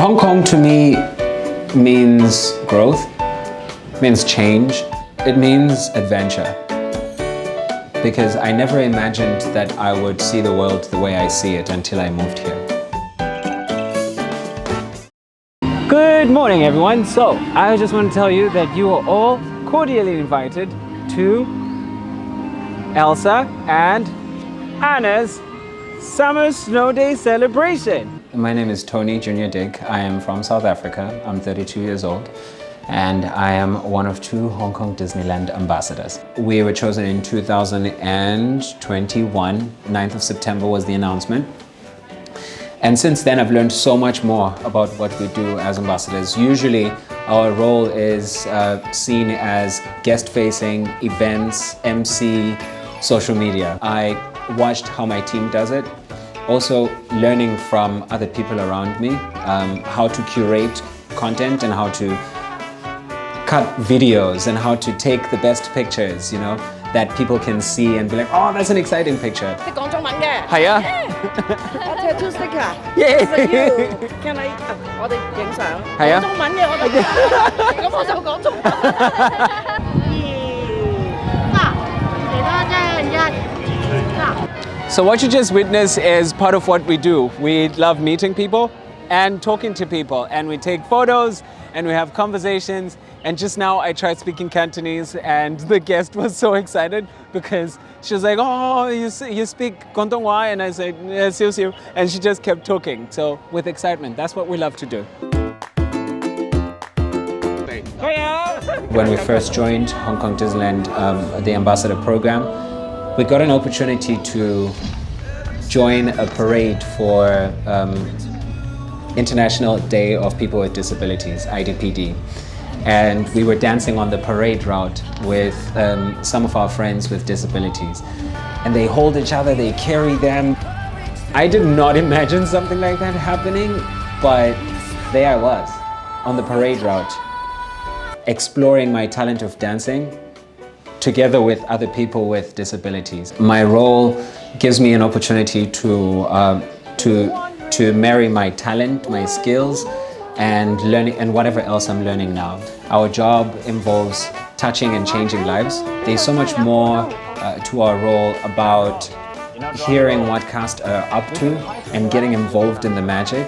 Hong Kong to me means growth, means change, it means adventure. Because I never imagined that I would see the world the way I see it until I moved here. Good morning, everyone. So, I just want to tell you that you are all cordially invited to Elsa and Anna's Summer Snow Day celebration. My name is Tony Junior Dick. I am from South Africa. I'm 32 years old. And I am one of 2 Hong Kong Disneyland ambassadors. We were chosen in 2021. 9th of September was the announcement. And since then, I've learned so much more about what we do as ambassadors. Usually, our role is seen as guest-facing, events, MC, social media. I watched how my team does it. Also, learning from other people around me, how to curate content and how to cut videos and how to take the best pictures, you know, that people can see and be like, oh, that's an exciting picture. 識講中文嘅。係啊。我 tattoo sticker。Yeah. Can I？ 我哋影相。係啊。講中文嘅我哋。咁我就講中文。So what you just witnessed is part of what we do. We love meeting people and talking to people, and we take photos and we have conversations. And just now I tried speaking Cantonese and the guest was so excited because she was like, oh, you speak Guangdonghua? And I said, yes, yes, yes. And she just kept talking. So with excitement, that's what we love to do. When we first joined Hong Kong Disneyland, the ambassador program, we got an opportunity to join a parade for International Day of People with Disabilities, IDPD. And we were dancing on the parade route with some of our friends with disabilities. And they hold each other, they carry them. I did not imagine something like that happening, but there I was on the parade route, exploring my talent of dancing together with other people with disabilities. My role gives me an opportunity to marry my talent, my skills, and learning and whatever else I'm learning now. Our job involves touching and changing lives. There's so much more to our role about hearing what cast are up to and getting involved in the magic,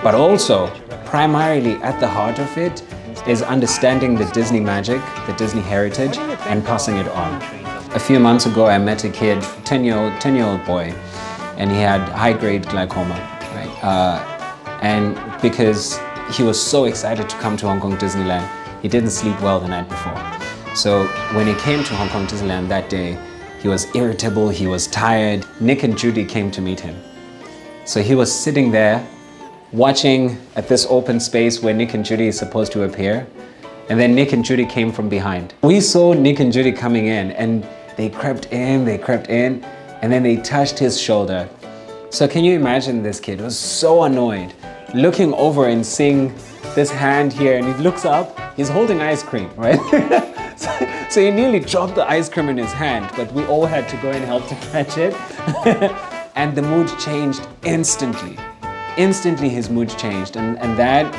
but also primarily at the heart of it is understanding the Disney magic, the Disney heritage, and passing it on. A few months ago, I met a kid, 10-year-old boy, and he had high-grade glaucoma, right? And because he was so excited to come to Hong Kong Disneyland, he didn't sleep well the night before. So when he came to Hong Kong Disneyland that day, he was irritable, he was tired. Nick and Judy came to meet him. So he was sitting there watching at this open space where Nick and Judy is supposed to appear. And then Nick and Judy came from behind. We saw Nick and Judy coming in and they crept in, and then they touched his shoulder. So can you imagine this kid was so annoyed, looking over and seeing this hand here, and he looks up, he's holding ice cream, right? So he nearly dropped the ice cream in his hand, but we all had to go and help to catch it. And the mood changed instantly. Instantly his mood changed, and that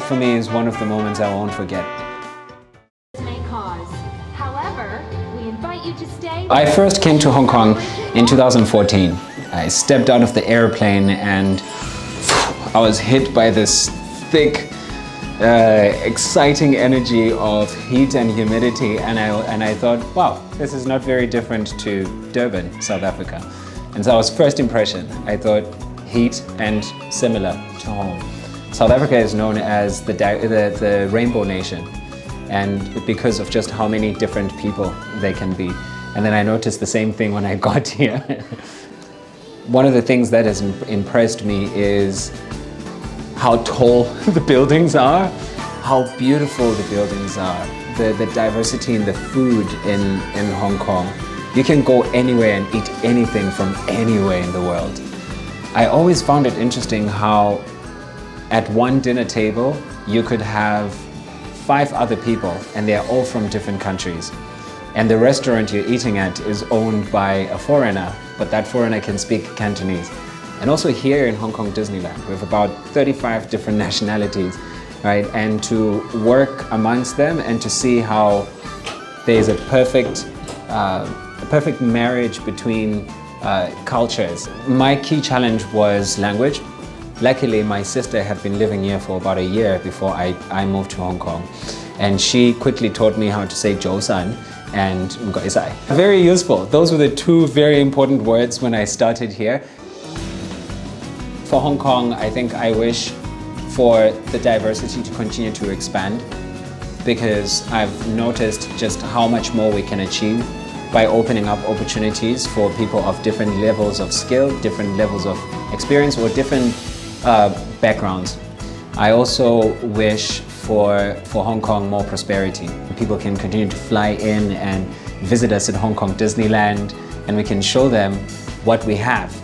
for me is one of the moments I won't forget. I first came to Hong Kong in 2014. I stepped out of the airplane and I was hit by this thick, exciting energy of heat and humidity, and I thought, wow, this is not very different to Durban, South Africa. And so that was first impression. I thought heat and similar to home. South Africa is known as the Rainbow Nation, and because of just how many different people they can be. And then I noticed the same thing when I got here. One of the things that has impressed me is how tall the buildings are, how beautiful the buildings are, the diversity in the food in Hong Kong. You can go anywhere and eat anything from anywhere in the world. I always found it interesting how at one dinner table you could have 5 other people and they're all from different countries. And the restaurant you're eating at is owned by a foreigner, but that foreigner can speak Cantonese. And also here in Hong Kong Disneyland, we have about 35 different nationalities, right? And to work amongst them and to see how there's a perfect marriage between cultures. My key challenge was language. Luckily, my sister had been living here for about a year before I moved to Hong Kong. And she quickly taught me how to say 早晨 and 唔該晒. Very useful. Those were the two very important words when I started here. For Hong Kong, I think I wish for the diversity to continue to expand, because I've noticed just how much more we can achieve by opening up opportunities for people of different levels of skill, different levels of experience, or different backgrounds. I also wish for Hong Kong more prosperity. People can continue to fly in and visit us at Hong Kong Disneyland, and we can show them what we have